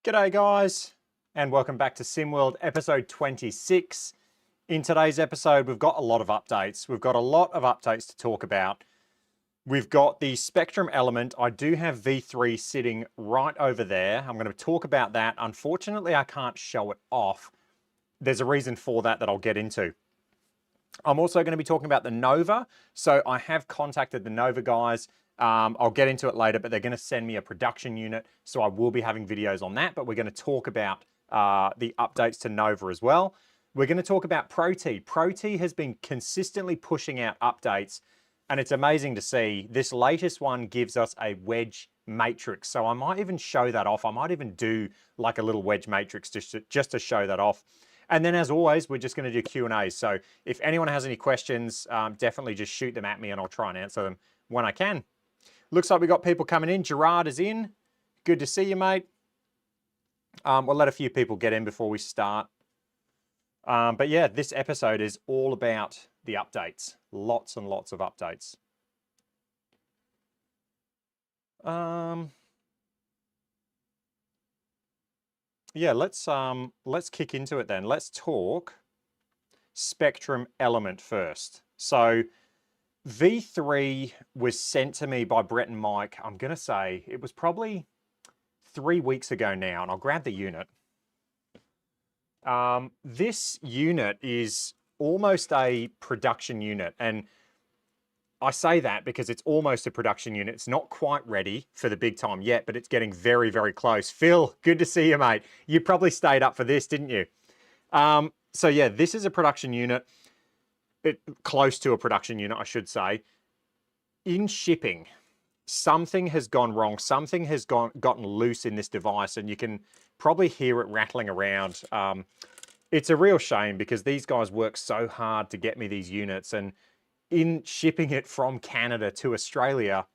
G'day guys, and welcome back to SimWorld episode 26. In today's episode, we've got a lot of updates. We've got a lot of updates to talk about. We've got the Spectrum element. I do have V3 sitting right over there. I'm going to talk about that. Unfortunately, I can't show it off. There's a reason for that I'll get into. I'm also going to be talking about the Nova. So I have contacted the Nova guys. I'll get into it later, but they're going to send me a production unit. So I will be having videos on that, but we're going to talk about the updates to Nova as well. We're going to talk about ProT. ProT has been consistently pushing out updates, and it's amazing to see. This latest one gives us a wedge matrix. So I might even show that off. I might even do like a little wedge matrix just to show that off. And then as always, we're just going to do Q&As. So if anyone has any questions, definitely just shoot them at me and I'll try and answer them when I can. Looks like we got people coming in. Gerard is in. Good to see you, mate. We'll let a few people get in before we start. But yeah, this episode is all about the updates. Lots and lots of updates. Yeah, let's kick into it then. Let's talk Spectrum element first. So V3 was sent to me by Brett and Mike. I'm going to say it was probably 3 weeks ago now, and I'll grab the unit. This unit is almost a production unit, and I say that because it's almost a production unit. It's not quite ready for the big time yet, but it's getting very, very close. Phil, good to see you, mate. You probably stayed up for this, didn't you? So yeah, this is a production unit. Close to a production unit, I should say. In shipping, something has gone wrong. Something has gotten loose in this device, and you can probably hear it rattling around. It's a real shame because these guys work so hard to get me these units, and in shipping it from Canada to Australia,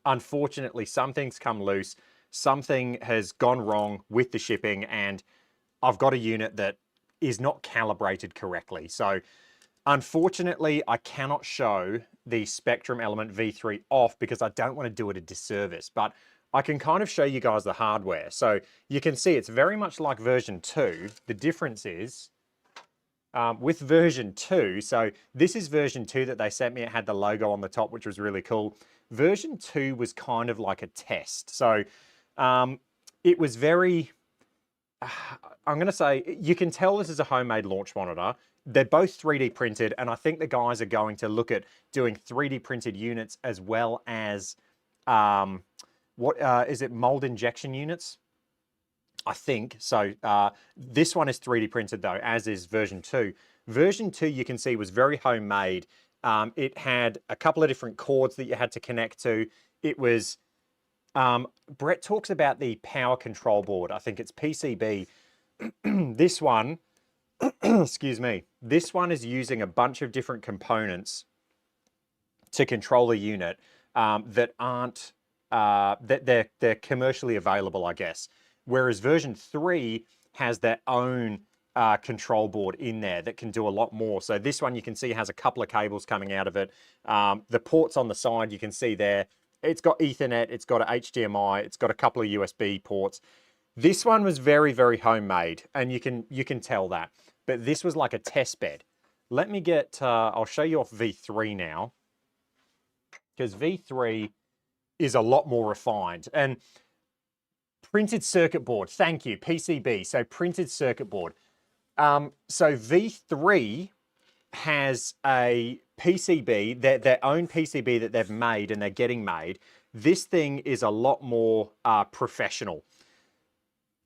unfortunately, something's come loose. Something has gone wrong with the shipping, and I've got a unit that is not calibrated correctly. So unfortunately, I cannot show the Spectrum Element V3 off because I don't want to do it a disservice, but I can kind of show you guys the hardware. So you can see it's very much like version 2. The difference is with version 2, so this is version 2 that they sent me. It had the logo on the top, which was really cool. Version 2 was kind of like a test. So it was very, I'm going to say, you can tell this is a homemade launch monitor. They're both 3D printed, and I think the guys are going to look at doing 3D printed units as well as, is it mold injection units? I think. So this one is 3D printed though, as is version 2. Version 2, you can see, was very homemade. It had a couple of different cords that you had to connect to. It was, Brett talks about the power control board. I think it's PCB. This one, excuse me, this one is using a bunch of different components to control a unit that aren't, that they're commercially available, I guess. Whereas version 3 has their own control board in there that can do a lot more. So this one you can see has a couple of cables coming out of it. The ports on the side you can see there. It's got Ethernet, it's got a HDMI, it's got a couple of USB ports. This one was very, very homemade, and you can tell that. But this was like a test bed. Let me get, I'll show you off V3 now, because V3 is a lot more refined. And printed circuit board, thank you, PCB, so printed circuit board. So V3 has a PCB, their own PCB that they've made and they're getting made. This thing is a lot more professional.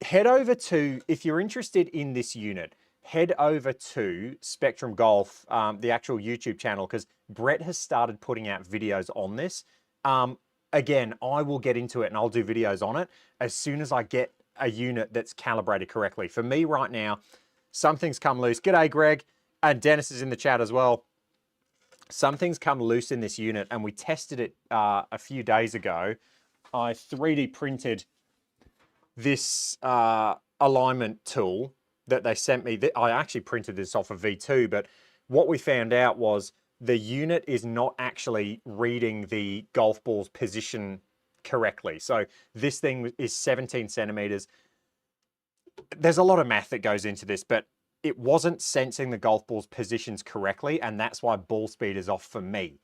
Head over to, if you're interested in this unit, head over to Spectrum Golf, the actual YouTube channel, because Brett has started putting out videos on this. Again, I will get into it and I'll do videos on it as soon as I get a unit that's calibrated correctly. For me right now, something's come loose. G'day, Greg. And Dennis is in the chat as well. Something's come loose in this unit, and we tested it a few days ago. I 3D printed this alignment tool that they sent me. I actually printed this off of V2, but what we found out was the unit is not actually reading the golf ball's position correctly. So this thing is 17 centimeters. there's a lot of math that goes into this, but it wasn't sensing the golf ball's positions correctly, and that's why ball speed is off for me.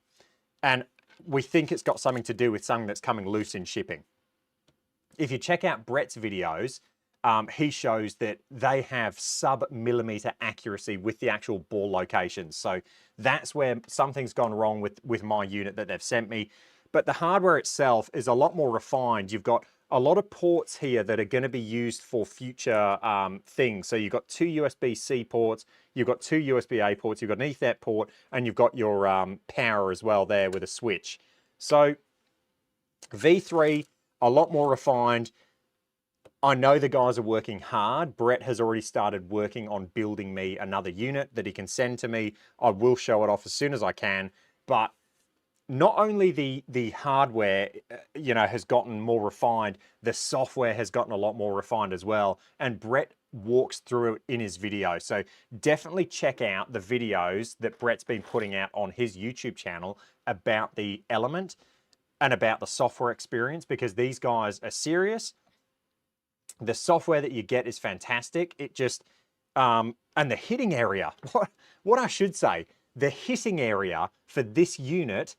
And we think it's got something to do with something that's coming loose in shipping. If you check out Brett's videos, he shows that they have sub-millimeter accuracy with the actual ball locations. So that's where something's gone wrong with my unit that they've sent me. But the hardware itself is a lot more refined. You've got a lot of ports here that are going to be used for future things. So you've got two USB-C ports, you've got two USB-A ports, you've got an Ethernet port, and you've got your power as well there with a switch. So V3, a lot more refined. I know the guys are working hard. Brett has already started working on building me another unit that he can send to me. I will show it off as soon as I can. But not only the hardware, has gotten more refined, the software has gotten a lot more refined as well. And Brett walks through it in his video. So definitely check out the videos that Brett's been putting out on his YouTube channel about the Element and about the software experience, because these guys are serious. The software that you get is fantastic. It just, and the hitting area, what I should say, the hitting area for this unit,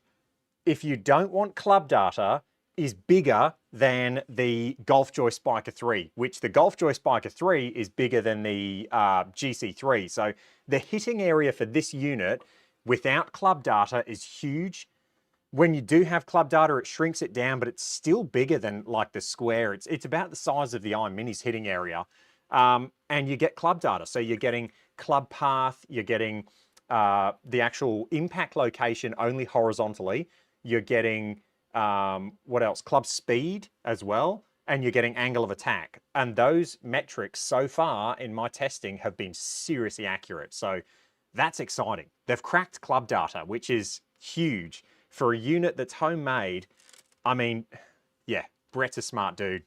if you don't want club data, is bigger than the GolfJoy Spiker 3, which the GolfJoy Spiker 3 is bigger than the GC3. So the hitting area for this unit without club data is huge. When you do have club data, it shrinks it down, but it's still bigger than like the square. It's about the size of the iMini's hitting area. And you get club data. So you're getting club path, you're getting the actual impact location only horizontally. You're getting, what else? Club speed as well. And you're getting angle of attack. And those metrics so far in my testing have been seriously accurate. So that's exciting. They've cracked club data, which is huge. For a unit that's homemade, I mean, yeah, Brett's a smart dude.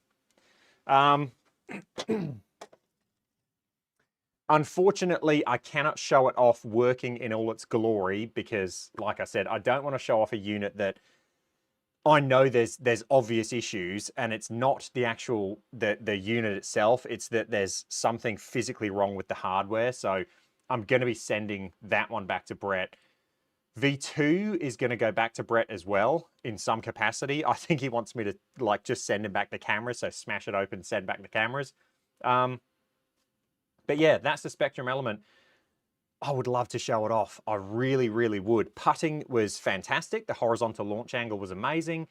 Unfortunately, I cannot show it off working in all its glory because, like I said, I don't want to show off a unit that I know there's obvious issues, and it's not the actual, the unit itself, it's that there's something physically wrong with the hardware. So I'm going to be sending that one back to Brett. V2 is going to go back to Brett as well in some capacity. I think he wants me to like just send him back the cameras, so smash it open, send back the cameras. But yeah, that's the Spectrum Element. I would love to show it off. I really, really would. Putting was fantastic. The horizontal launch angle was amazing.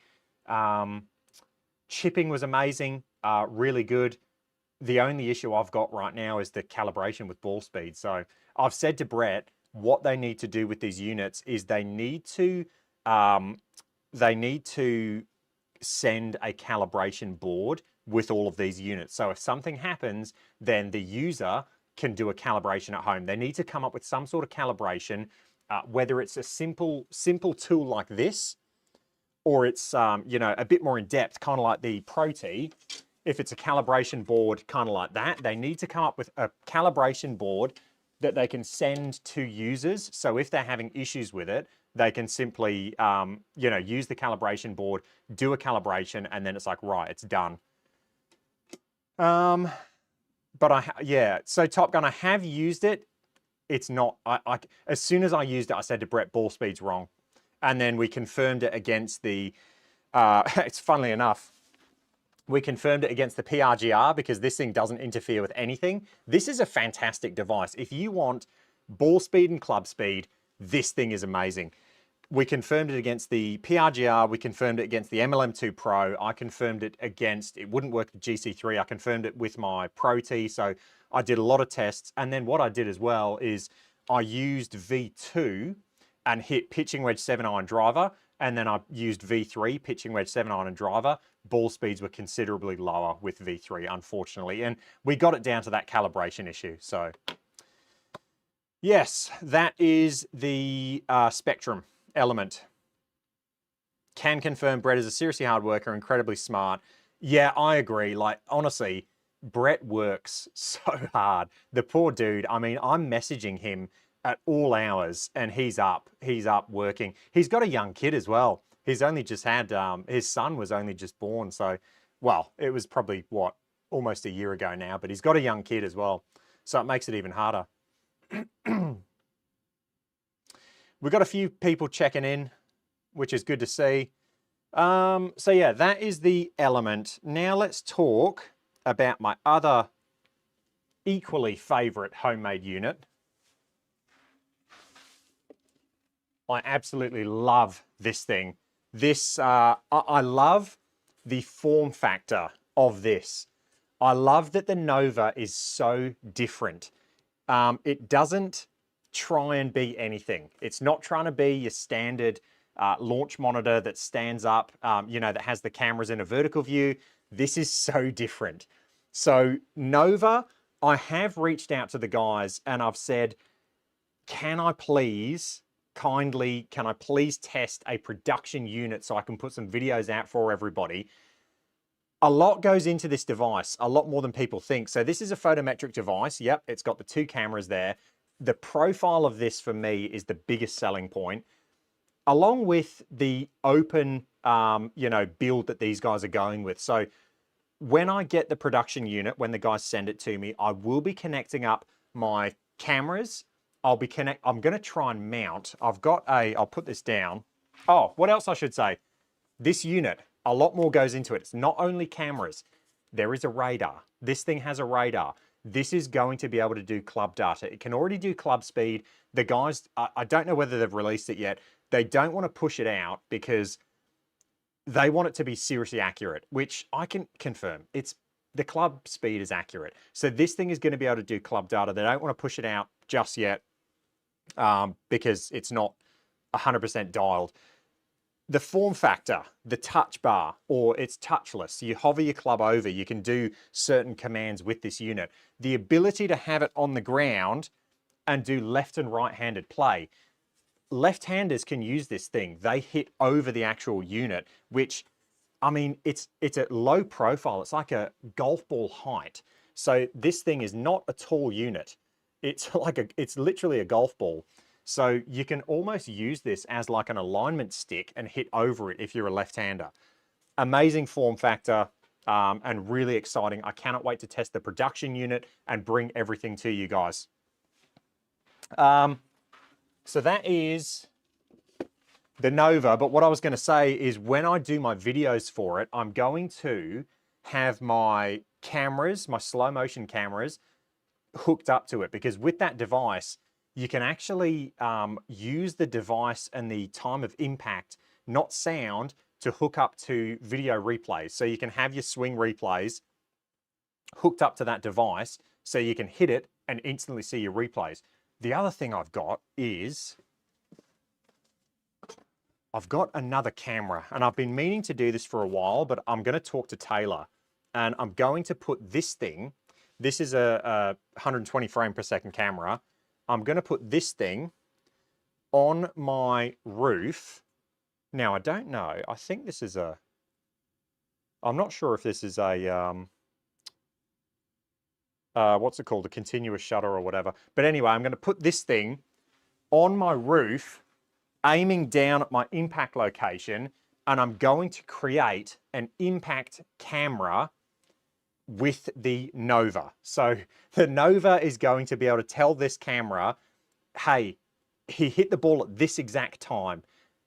Chipping was amazing, really good. The only issue I've got right now is the calibration with ball speed. So I've said to Brett, what they need to do with these units is they need to send a calibration board with all of these units. So if something happens, then the user can do a calibration at home. They need to come up with some sort of calibration, whether it's a simple tool like this, or it's a bit more in depth, kind of like the ProT. If it's a calibration board, kind of like that, they need to come up with a calibration board that they can send to users. So if they're having issues with it, they can simply, use the calibration board, do a calibration, and then it's like, right, it's done. So Top Gun, I have used it. It's not, as soon as I used it, I said to Brett, ball speed's wrong. And then we confirmed it against the, it's funnily enough, we confirmed it against the PRGR because this thing doesn't interfere with anything. This is a fantastic device. If you want ball speed and club speed, this thing is amazing. We confirmed it against the PRGR. We confirmed it against the MLM2 Pro. I confirmed it against, it wouldn't work with GC3. I confirmed it with my ProT. So I did a lot of tests. And then what I did as well is I used V2 and hit pitching wedge 7-iron driver. And then I used V3, pitching wedge 7-iron and driver. Ball speeds were considerably lower with V3, unfortunately. And we got it down to that calibration issue. So yes, that is the Spectrum Element. Can confirm Brett is a seriously hard worker, incredibly smart. Yeah, I agree. Like, honestly, Brett works so hard. The poor dude, I mean, I'm messaging him at all hours and he's up working. He's got a young kid as well. He's only just had, his son was only just born. So, well, it was probably what, almost a year ago now, but he's got a young kid as well. So it makes it even harder. We've got a few people checking in, which is good to see. So yeah, that is the Element. Now let's talk about my other equally favorite homemade unit. I absolutely love this thing. This, I love the form factor of this. I love that the Nova is so different. It doesn't try and be anything. It's not trying to be your standard launch monitor that stands up, you know, that has the cameras in a vertical view. This is so different. So Nova, I have reached out to the guys and I've said, can I please test a production unit so I can put some videos out for everybody? A lot goes into this device, a lot more than people think. So this is a photometric device. Yep, it's got the 2 cameras there. The profile of this for me is the biggest selling point, along with the open, you know, build that these guys are going with. So when I get the production unit, when the guys send it to me, I will be connecting up my cameras. I'm going to try and mount. I'll put this down. Oh, what else I should say? This unit, a lot more goes into it. It's not only cameras. There is a radar. This thing has a radar. This is going to be able to do club data. It can already do club speed. The guys, I don't know whether they've released it yet. They don't want to push it out because they want it to be seriously accurate, which I can confirm. The club speed is accurate. So this thing is going to be able to do club data. They don't want to push it out just yet because it's not 100% dialed. The form factor, the touch bar, or it's touchless. You hover your club over, you can do certain commands with this unit. The ability to have it on the ground and do left and right-handed play. Left-handers can use this thing. They hit over the actual unit, which, I mean, it's at low profile. It's like a golf ball height. So this thing is not a tall unit. It's literally a golf ball. So you can almost use this as like an alignment stick and hit over it if you're a left-hander. Amazing form factor and really exciting. I cannot wait to test the production unit and bring everything to you guys. So that is the Nova, but what I was going to say is when I do my videos for it, I'm going to have my cameras, my slow motion cameras, hooked up to it, because with that device, you can actually use the device and the time of impact, not sound, to hook up to video replays. So you can have your swing replays hooked up to that device so you can hit it and instantly see your replays. The other thing I've got is I've got another camera, and I've been meaning to do this for a while, but I'm going to talk to Taylor and I'm going to put this thing, this is a 120 frame per second camera. I'm going to put this thing on my roof. Now, I don't know. I think this is I'm not sure if this is a, what's it called? A continuous shutter or whatever. But anyway, I'm going to put this thing on my roof, aiming down at my impact location, and I'm going to create an impact camera with the Nova. So the Nova is going to be able to tell this camera, hey, he hit the ball at this exact time.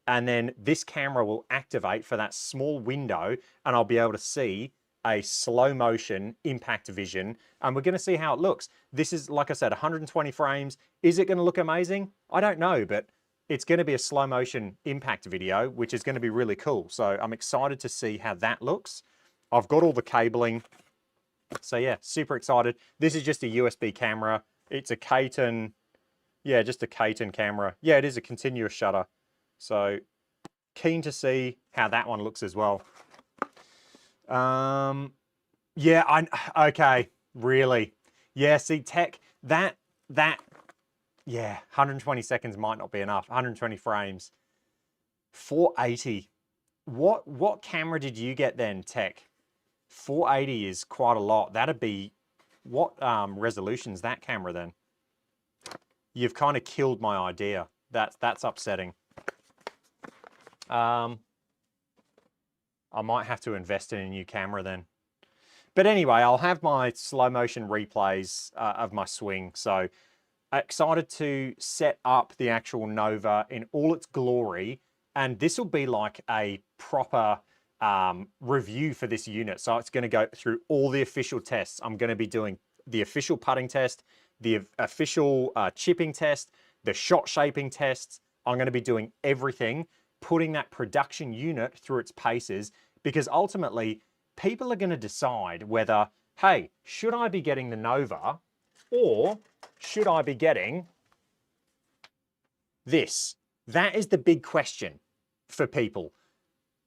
And then this camera will activate for that small window, and I'll be able to see a slow motion impact vision. And we're going to see how it looks. This is, like I said, 120 frames. Is it going to look amazing? I don't know, but it's going to be a slow motion impact video, which is going to be really cool. So I'm excited to see how that looks. I've got all the cabling. So yeah, super excited. This is just a USB camera. It's a Caton, yeah, just a Caton camera. Yeah, it is a continuous shutter. So keen to see how that one looks as well. Yeah, okay, really. Yeah, see, tech, yeah, 120 seconds might not be enough. 120 frames. 480. What camera did you get then, Tech? 480 is quite a lot. That'd be, what resolution's that camera then? You've kind of killed my idea. That's upsetting. I might have to invest in a new camera then. But anyway, I'll have my slow motion replays of my swing. So excited to set up the actual Nova in all its glory. And this will be like a proper review for this unit. So it's going to go through all the official tests. I'm going to be doing the official putting test, the official chipping test, the shot shaping tests. I'm going to be doing everything, putting that production unit through its paces, because ultimately people are going to decide whether, hey, should I be getting the Nova or should I be getting this? That is the big question for people.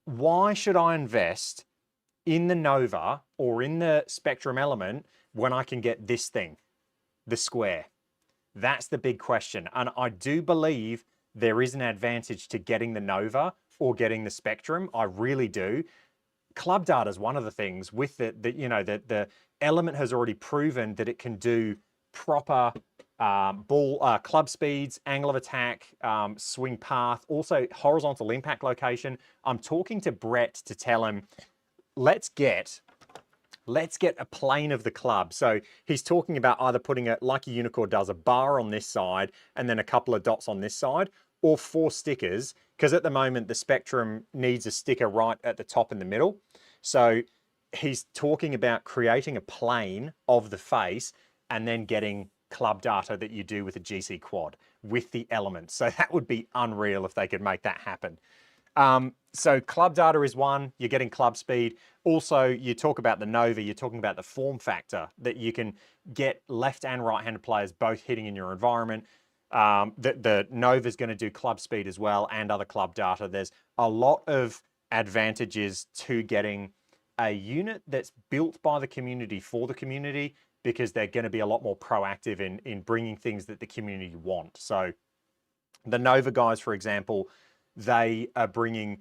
Why should I invest in the Nova or in the Spectrum Element when I can get this thing, the Square? That's the big question. And I do believe there is an advantage to getting the Nova or getting the Spectrum. I really do. Club data is one of the things with the Element has already proven that it can do proper club speeds, angle of attack, swing path, also horizontal impact location. I'm talking to Brett to tell him, let's get a plane of the club. So he's talking about either putting it, like a Unicorn does, a bar on this side and then a couple of dots on this side, or 4 stickers, because at the moment the Spectrum needs a sticker right at the top in the middle. So he's talking about creating a plane of the face and then getting club data that you do with a GC quad with the Element. So that would be unreal if they could make that happen. So club data is one, you're getting club speed. Also, you talk about the Nova, you're talking about the form factor that you can get left and right-handed players both hitting in your environment. The Nova is going to do club speed as well and other club data. There's a lot of advantages to getting a unit that's built by the community for the community, because they're going to be a lot more proactive in bringing things that the community want. So the Nova guys, for example, they are bringing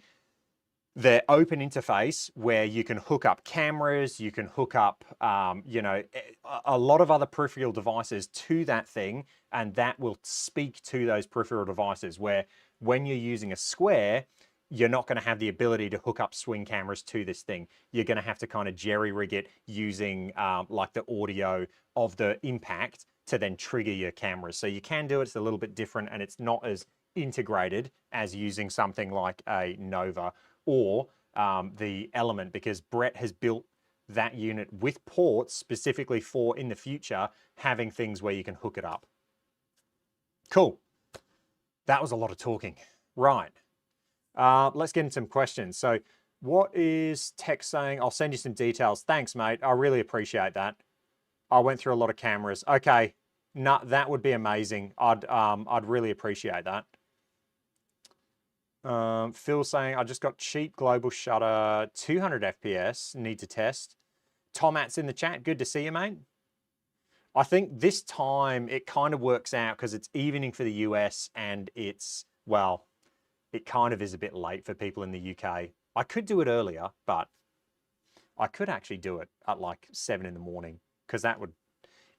their open interface where you can hook up cameras, you can hook up, a lot of other peripheral devices to that thing, and that will speak to those peripheral devices, where when you're using a Square, you're not going to have the ability to hook up swing cameras to this thing. You're going to have to kind of jerry rig it using like the audio of the impact to then trigger your cameras. So you can do it, it's a little bit different, and it's not as integrated as using something like a Nova or the Element, because Brett has built that unit with ports specifically for, in the future, having things where you can hook it up. Cool. That was a lot of talking. Right. Let's get into some questions. So what is Tech saying? I'll send you some details. Thanks, mate. I really appreciate that. I went through a lot of cameras. Okay. No, that would be amazing. I'd really appreciate that. Phil saying, I just got cheap global shutter, 200 FPS, need to test. Tom At's in the chat. Good to see you, mate. I think this time it kind of works out because it's evening for the US and it's, well, it kind of is a bit late for people in the UK. I could do it earlier, but I could actually do it at like 7 in the morning, because it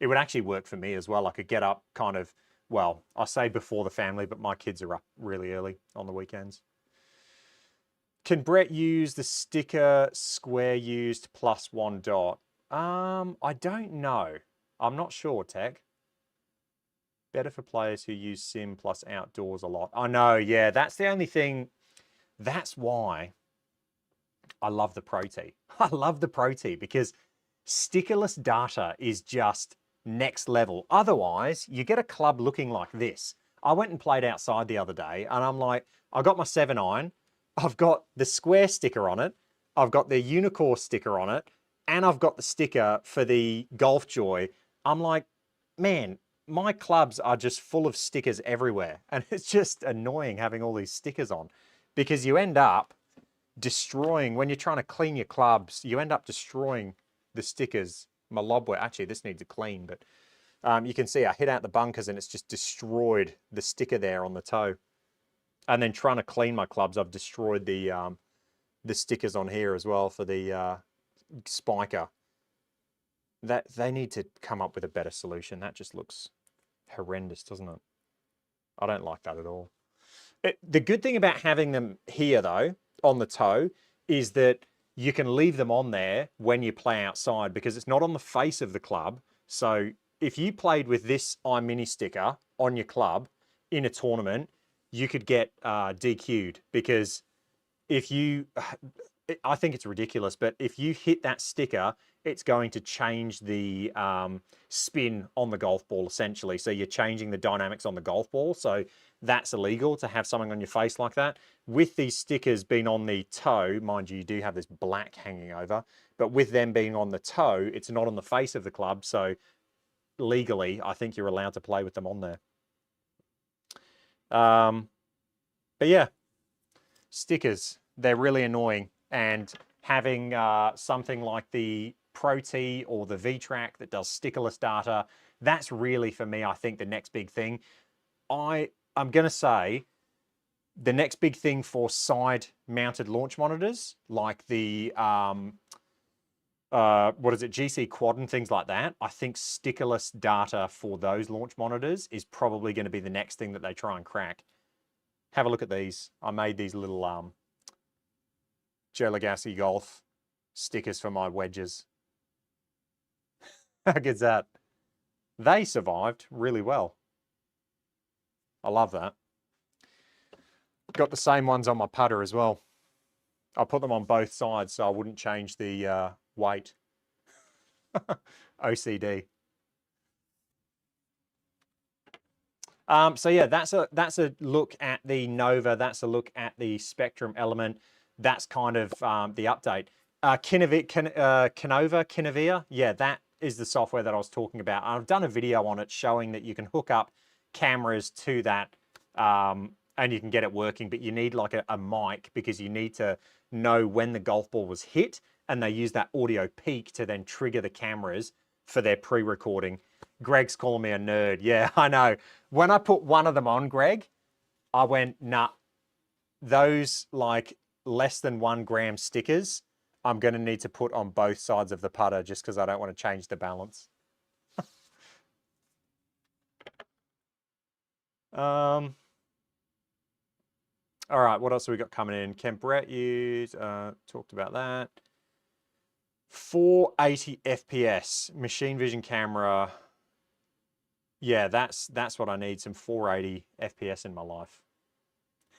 would actually work for me as well. I could get up kind of, well, I say before the family, but my kids are up really early on the weekends. Can Brett use the sticker Square used +1 dot? I don't know. I'm not sure, Tech. Better for players who use sim plus outdoors a lot. I know, yeah, that's the only thing. That's why I love the ProT. I love the ProT because stickerless data is just next level. Otherwise, you get a club looking like this. I went and played outside the other day and I'm like, I got my 7-iron, I've got the Square sticker on it, I've got the Unicorn sticker on it, and I've got the sticker for the Golf Joy. I'm like, man, my clubs are just full of stickers everywhere. And it's just annoying having all these stickers on, because you end up destroying, when you're trying to clean your clubs, you end up destroying the stickers. My lobware, actually this needs a clean, but you can see I hit out the bunkers and it's just destroyed the sticker there on the toe. And then trying to clean my clubs, I've destroyed the stickers on here as well for the spiker. That they need to come up with a better solution. That just looks horrendous, doesn't it? I don't like that at all. The good thing about having them here though, on the toe, is that you can leave them on there when you play outside because it's not on the face of the club. So if you played with this iMini sticker on your club in a tournament, you could get DQ'd because if you, I think it's ridiculous, but if you hit that sticker, it's going to change the spin on the golf ball essentially. So you're changing the dynamics on the golf ball. So that's illegal to have something on your face like that. With these stickers being on the toe, mind you, you do have this black hanging over, but with them being on the toe, it's not on the face of the club. So legally, I think you're allowed to play with them on there. But yeah, stickers, they're really annoying. And having something like the ProT or the V-Track that does stickerless data, that's really, for me, I think the next big thing. I'm going to say the next big thing for side-mounted launch monitors, like the, GC Quad and things like that, I think stickerless data for those launch monitors is probably going to be the next thing that they try and crack. Have a look at these. I made these little Joe Lagowski golf stickers for my wedges. How good's that? They survived really well. I love that. Got the same ones on my putter as well. I put them on both sides so I wouldn't change the weight. OCD. So yeah, that's a look at the Nova. That's a look at the Spectrum Element. That's kind of the update. Kinevia, yeah, that is the software that I was talking about. I've done a video on it showing that you can hook up cameras to that and you can get it working, but you need like a mic because you need to know when the golf ball was hit, and they use that audio peak to then trigger the cameras for their pre-recording. Greg's calling me a nerd. Yeah, I know. When I put one of them on, Greg, I went, nah, those like less than 1 gram stickers, I'm going to need to put on both sides of the putter just because I don't want to change the balance. All right, what else have we got coming in? Ken Brett, you talked about that. 480 FPS, machine vision camera. Yeah, that's what I need, some 480 FPS in my life.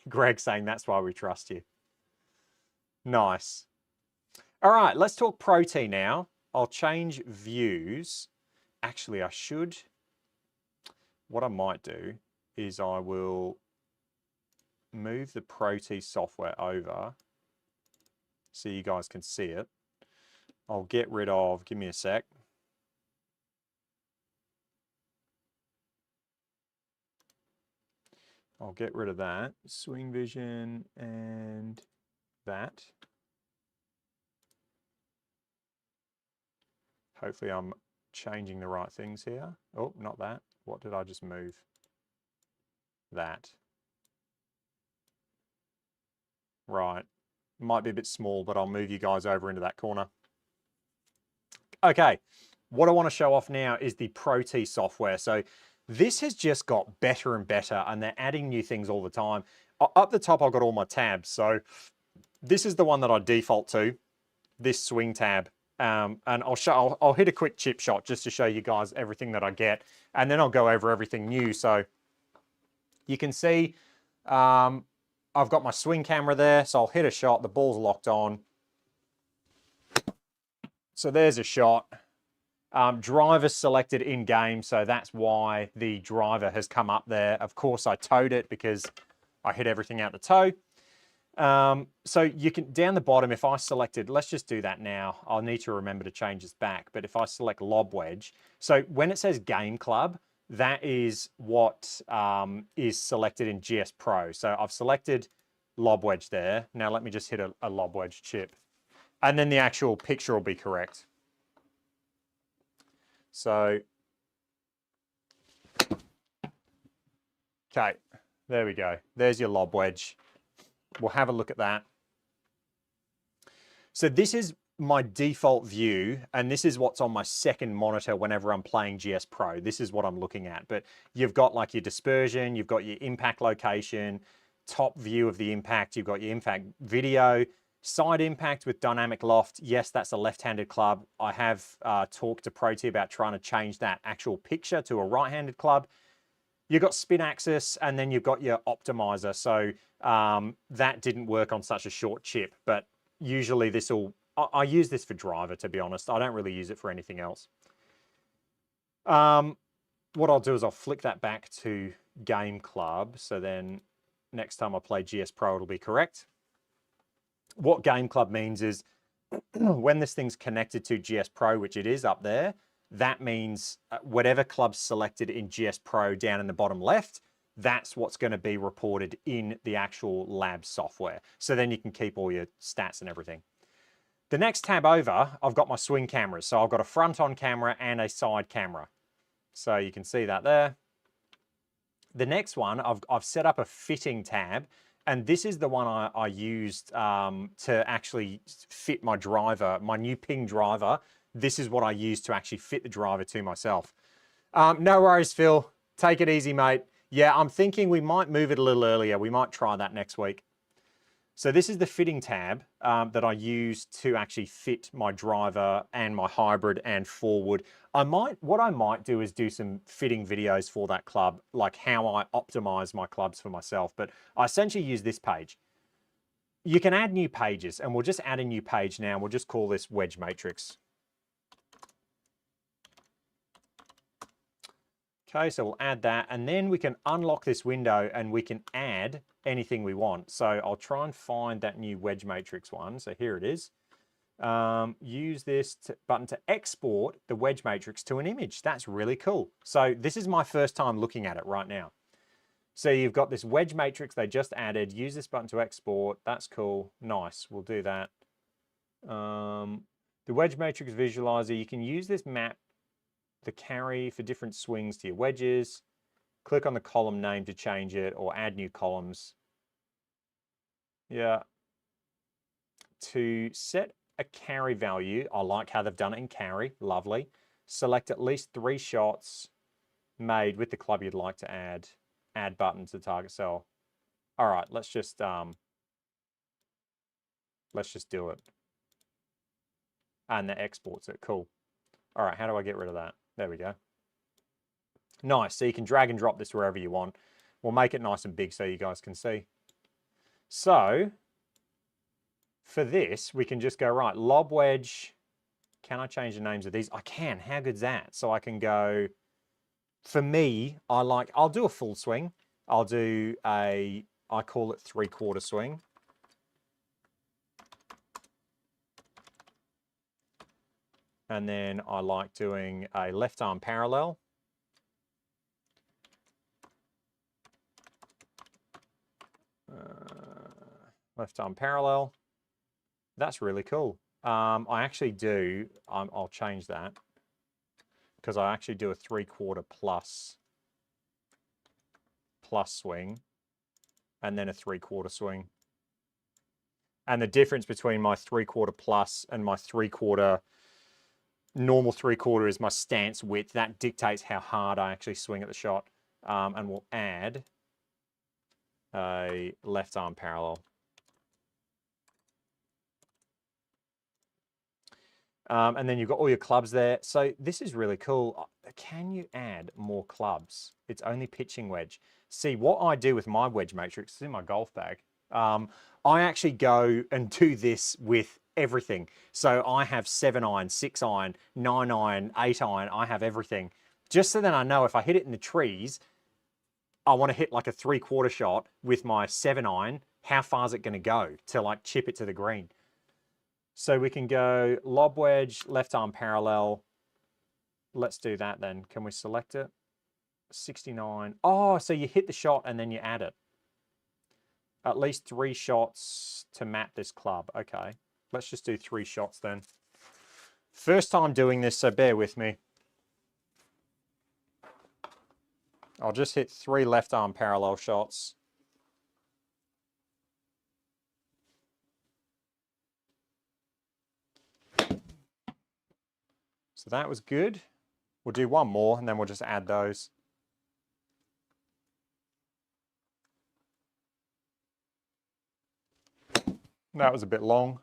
Greg saying that's why we trust you. Nice. All right, let's talk ProT now. I'll change views. Actually, I should. What I might do is I will move the ProT software over so you guys can see it. I'll get rid of, give me a sec. I'll get rid of that, swing vision and that. Hopefully I'm changing the right things here. Oh, not that. What did I just move? That. Right. Might be a bit small, but I'll move you guys over into that corner. Okay. What I want to show off now is the ProT software. So this has just got better and better, and they're adding new things all the time. Up the top, I've got all my tabs. So this is the one that I default to, this swing tab. And I'll hit a quick chip shot just to show you guys everything that I get, and then I'll go over everything new. So you can see I've got my swing camera there, so I'll hit a shot, the ball's locked on. So there's a shot. Driver selected in game, so that's why the driver has come up there. Of course, I towed it because I hit everything out the toe. So you can, down the bottom, if I selected, let's just do that now. I'll need to remember to change this back, but if I select lob wedge, so when it says game club, that is what is selected in GS Pro. So I've selected lob wedge there. Now let me just hit a lob wedge chip, and then the actual picture will be correct. So, okay, there we go. There's your lob wedge. We'll have a look at that. So this is my default view, and this is what's on my second monitor whenever I'm playing GS Pro. This is what I'm looking at. But you've got like your dispersion, you've got your impact location, top view of the impact, you've got your impact video, Side impact with dynamic loft. Yes, that's a left-handed club. I have talked to ProT about trying to change that actual picture to a right-handed club. You've got spin axis and then you've got your optimizer. So that didn't work on such a short chip, but usually this will, I use this for driver, to be honest. I don't really use it for anything else. What I'll do is I'll flick that back to game club. So then next time I play GS Pro, it'll be correct. What game club means is when this thing's connected to GS Pro, which it is up there, that means whatever club's selected in GS Pro down in the bottom left, that's what's going to be reported in the actual lab software. So then you can keep all your stats and everything. The next tab over, I've got my swing cameras. So I've got a front-on camera and a side camera. So you can see that there. The next one, I've set up a fitting tab. And this is the one I used to actually fit my driver, my new Ping driver. This is what I used to actually fit the driver to myself. No worries, Phil. Take it easy, mate. Yeah, I'm thinking we might move it a little earlier. We might try that next week. So this is the fitting tab that I used to actually fit my driver and my hybrid and forward. What I might do is do some fitting videos for that club, like how I optimize my clubs for myself. But I essentially use this page. You can add new pages, and we'll just add a new page now. We'll just call this wedge matrix. Okay, so we'll add that, and then we can unlock this window and we can add anything we want. So I'll try and find that new wedge matrix one. So here it is. Use this button to export the wedge matrix to an image. That's really cool. So this is my first time looking at it right now. So you've got this wedge matrix they just added. Use this button to export. That's cool. Nice. We'll do that. The wedge matrix visualizer, you can use this map the carry for different swings to your wedges. Click on the column name to change it or add new columns. Yeah. To set a carry value, I like how they've done it in carry. Lovely. Select at least 3 shots made with the club you'd like to add. Add button to target cell. All right, let's just do it. And that exports it. Cool. All right, how do I get rid of that? There we go. Nice. So you can drag and drop this wherever you want. We'll make it nice and big so you guys can see. So for this, we can just go, right, lob wedge. Can I change the names of these? I can. How good's that? So I can go, for me, I'll do a full swing. I'll do I call it 3/4 swing. And then I like doing a left arm parallel. Left arm parallel. That's really cool. I actually do, I'll change that because I actually do a 3/4 plus swing and then a 3/4 swing. And the difference between my 3/4 plus and my 3/4 normal 3/4 is my stance width. That dictates how hard I actually swing at the shot. And we'll add a left arm parallel. And then you've got all your clubs there. So this is really cool. Can you add more clubs? It's only pitching wedge. See, what I do with my wedge matrix is in my golf bag. I actually go and do this with everything. So I have 7-iron, 6-iron, 9-iron, 8-iron. I have everything. Just so that I know if I hit it in the trees, I want to hit like a 3/4 shot with my 7-iron. How far is it going to go to like chip it to the green? So we can go lob wedge, left arm parallel. Let's do that then. Can we select it? 69. Oh, so you hit the shot and then you add it. At least 3 shots to map this club. Okay, let's just do 3 shots then. First time doing this, so bear with me. I'll just hit 3 left arm parallel shots. So that was good. We'll do 1 more and then we'll just add those. That was a bit long,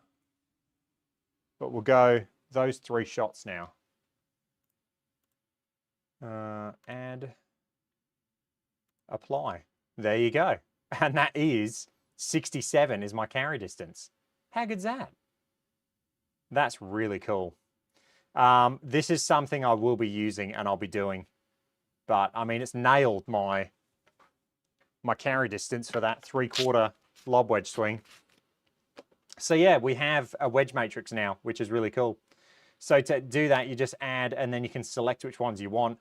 but we'll go those 3 shots now. Add, apply. There you go. And that is 67 is my carry distance. How good's that? That's really cool. This is something I will be using and I'll be doing. But I mean, it's nailed my carry distance for that 3/4 lob wedge swing. So yeah, we have a wedge matrix now, which is really cool. So to do that, you just add, and then you can select which ones you want.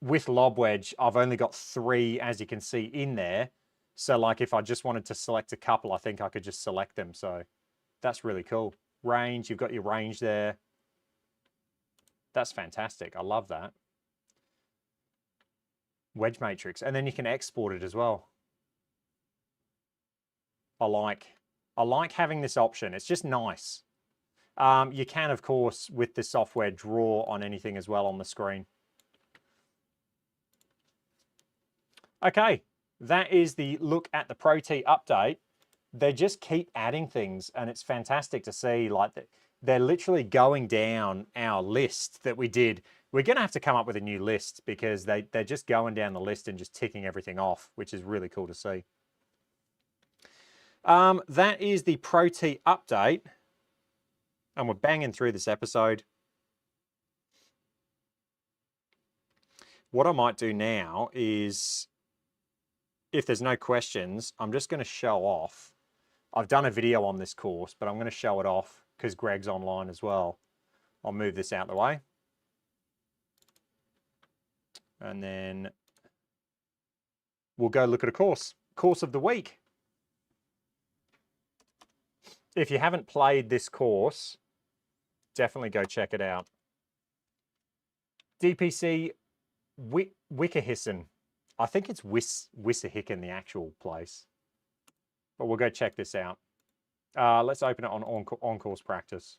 With lob wedge, I've only got 3, as you can see, in there. So like if I just wanted to select a couple, I think I could just select them. So that's really cool. Range, you've got your range there. That's fantastic. I love that. Wedge matrix. And then you can export it as well. I like having this option. It's just nice. You can, of course, with the software, draw on anything as well on the screen. Okay, that is the look at the ProT update. They just keep adding things, and it's fantastic to see. Like, they're literally going down our list that we did. We're going to have to come up with a new list because they're just going down the list and just ticking everything off, which is really cool to see. That is the ProT update, and we're banging through this episode. What I might do now is, if there's no questions, I'm just going to show off. I've done a video on this course, but I'm going to show it off because Greg's online as well. I'll move this out of the way. And then we'll go look at a course of the week. If you haven't played this course, definitely go check it out. DPC Wickerhissen. I think it's Wissahickon, the actual place. But we'll go check this out. Let's open it on course practice.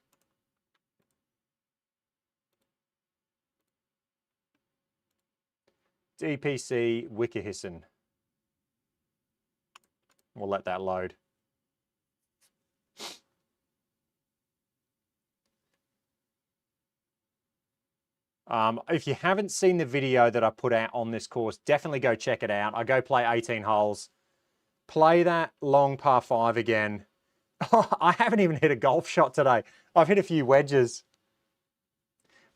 DPC Wickerhissen. We'll let that load. If you haven't seen the video that I put out on this course, definitely go check it out. I go play 18 holes. Play that long par 5 again. I haven't even hit a golf shot today. I've hit a few wedges.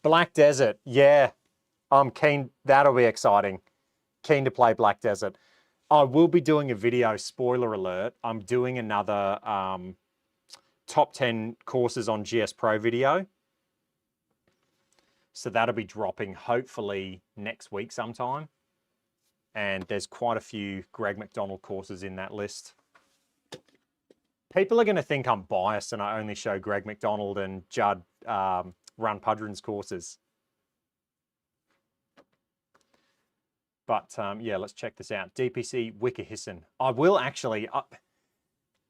Black Desert. Yeah, I'm keen. That'll be exciting. Keen to play Black Desert. I will be doing a video, spoiler alert. I'm doing another top 10 courses on GS Pro video. So that'll be dropping hopefully next week sometime. And there's quite a few Greg McDonald courses in that list. People are going to think I'm biased and I only show Greg McDonald and Judd Run Pudrin's courses. But yeah, let's check this out. DPC Wickerhissen. I will actually,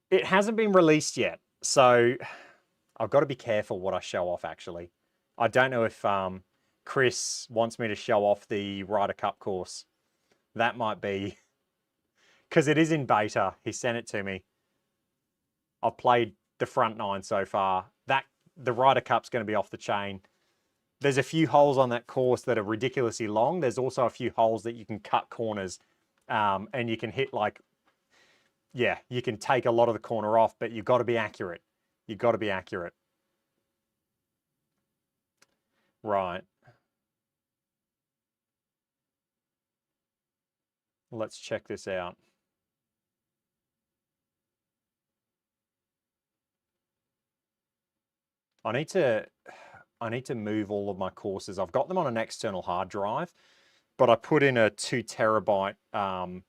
it hasn't been released yet. So I've got to be careful what I show off actually. I don't know if Chris wants me to show off the Ryder Cup course. That might be, because it is in beta. He sent it to me. I've played the front 9 so far. The Ryder Cup's going to be off the chain. There's a few holes on that course that are ridiculously long. There's also a few holes that you can cut corners and you can hit like, yeah, you can take a lot of the corner off, but you've got to be accurate. You've got to be accurate. Right. Let's check this out. I need to move all of my courses. I've got them on an external hard drive, but I put in a 2 terabyte, I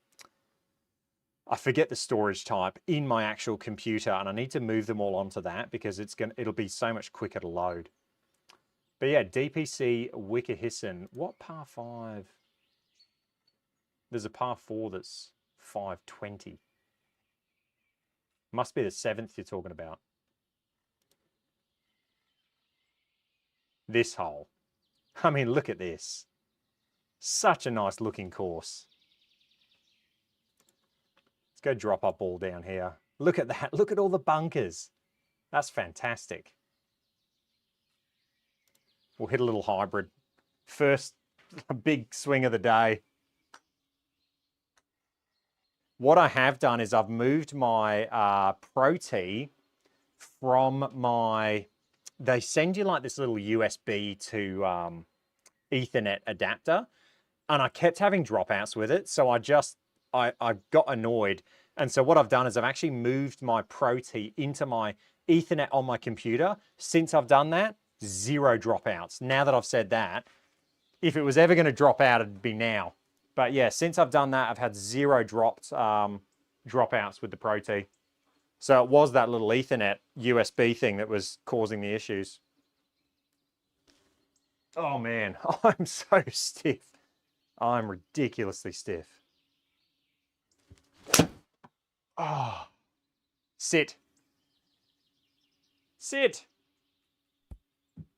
forget the storage type, in my actual computer, and I need to move them all onto that because it'll be so much quicker to load. But yeah, DPC Wickerhissen. What par 5? There's a par 4 that's 520. Must be the 7th you're talking about. This hole. I mean, look at this. Such a nice looking course. Let's go drop our ball down here. Look at that. Look at all the bunkers. That's fantastic. We'll hit a little hybrid. First big swing of the day. What I have done is I've moved my ProT from my, they send you like this little USB to Ethernet adapter, and I kept having dropouts with it. So I got annoyed. And so what I've done is I've actually moved my ProT into my Ethernet on my computer. Since I've done that, 0 dropouts. Now that I've said that, if it was ever going to drop out, it'd be now. But yeah, since I've done that, I've had 0 dropouts with the ProT. So it was that little Ethernet USB thing that was causing the issues. Oh man, I'm so stiff. I'm ridiculously stiff. Oh, sit. Sit.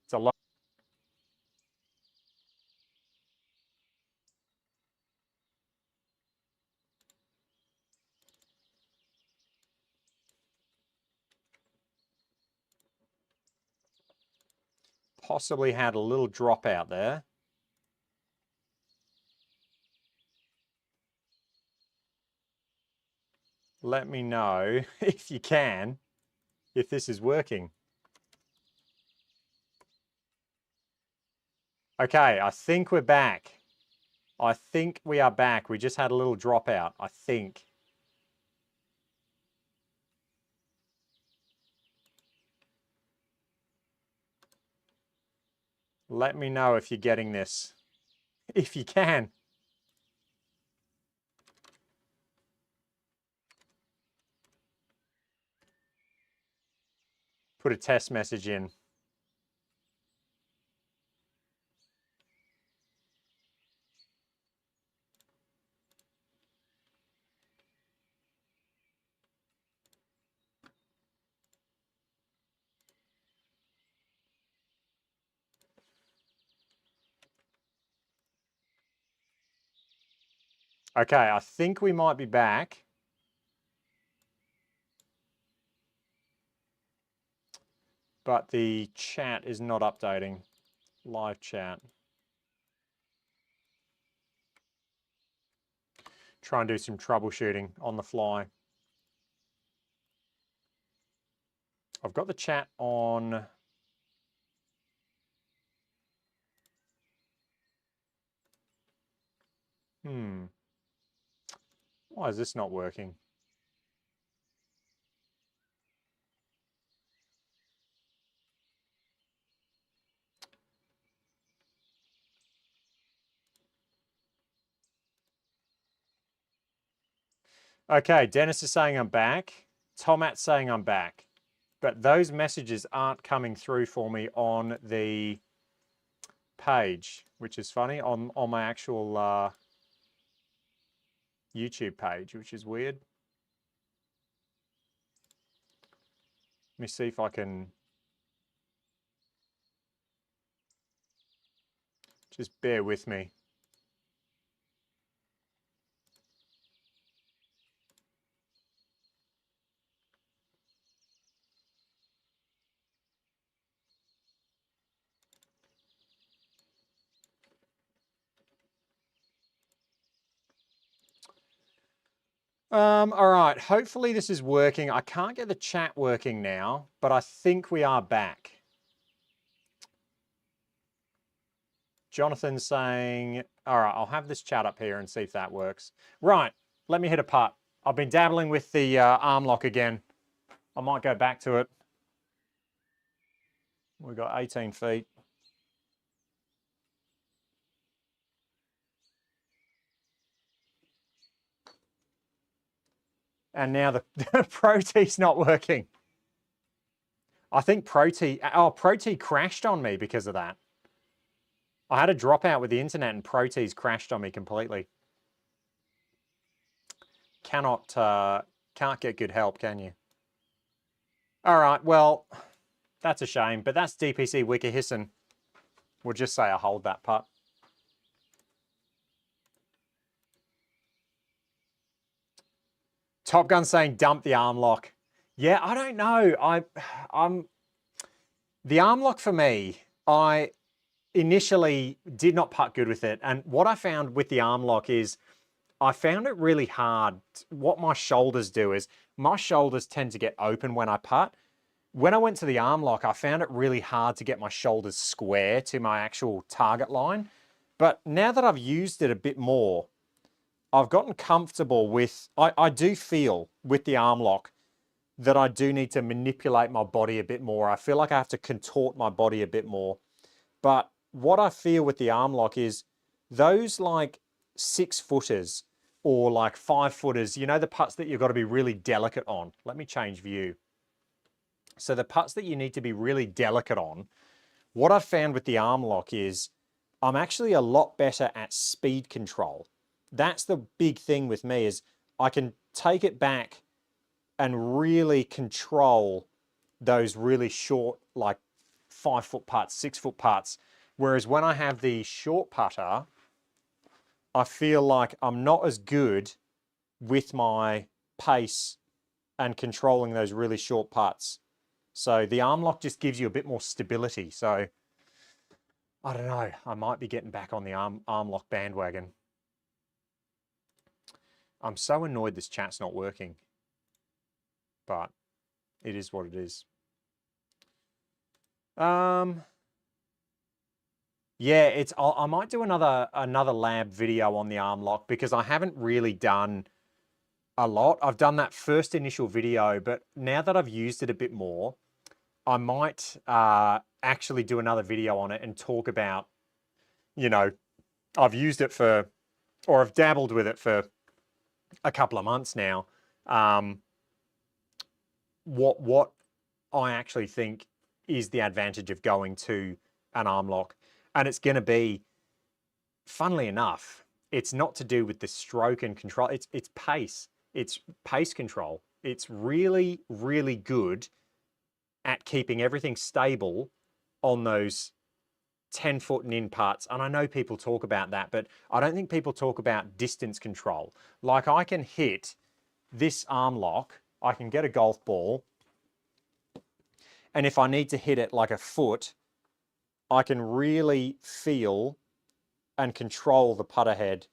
It's a lot. Possibly had a little drop out there. Let me know if you can, if this is working. Okay, I think we're back. I think we are back. We just had a little dropout, I think. Let me know if you're getting this. If you can. Put a test message in. Okay, I think we might be back. But the chat is not updating. Live chat. Try and do some troubleshooting on the fly. I've got the chat on. Why is this not working? Okay, Dennis is saying I'm back. Tomat's saying I'm back. But those messages aren't coming through for me on the page, which is funny, on my actual YouTube page, which is weird. Let me see if I can just bear with me. All right, hopefully this is working. I can't get the chat working now, but I think we are back. Jonathan's saying, all right, I'll have this chat up here and see if that works. Right, let me hit a putt. I've been dabbling with the arm lock again. I might go back to it. We've got 18 feet. And now the ProT's not working. I think ProT crashed on me because of that. I had a dropout with the internet and ProT's crashed on me completely. Can't get good help, can you? All right, well, that's a shame, but that's DPC Wicker Hisson. We'll just say I hold that putt. Top Gun saying dump the arm lock. Yeah, I don't know. I'm the arm lock for me. I initially did not putt good with it, and what I found with the arm lock is I found it really hard. What my shoulders do is my shoulders tend to get open when I putt. When I went to the arm lock, I found it really hard to get my shoulders square to my actual target line. But now that I've used it a bit more, I've gotten comfortable with, I do feel with the arm lock that I do need to manipulate my body a bit more. I feel like I have to contort my body a bit more. But what I feel with the arm lock is those like 6-footers or like 5-footers, you know, the putts that you've got to be really delicate on. Let me change view. So the putts that you need to be really delicate on, what I've found with the arm lock is I'm actually a lot better at speed control. That's the big thing with me is I can take it back and really control those really short, like 5-foot putts, 6-foot putts. Whereas when I have the short putter, I feel like I'm not as good with my pace and controlling those really short putts. So the arm lock just gives you a bit more stability. So I don't know, I might be getting back on the arm lock bandwagon. I'm so annoyed this chat's not working, but it is what it is. Yeah, I might do another lab video on the arm lock because I haven't really done a lot. I've done that first initial video, but now that I've used it a bit more, I might actually do another video on it and talk about, you know, I've used it for, or I've dabbled with it for a couple of months now. What I actually think is the advantage of going to an arm lock. And it's going to be, funnily enough, it's not to do with the stroke and control. It's pace. It's pace control. It's really, really good at keeping everything stable on those 10-foot and in putts. And I know people talk about that, but I don't think people talk about distance control. Like I can hit this arm lock, I can get a golf ball, and if I need to hit it like a foot, I can really feel and control the putter head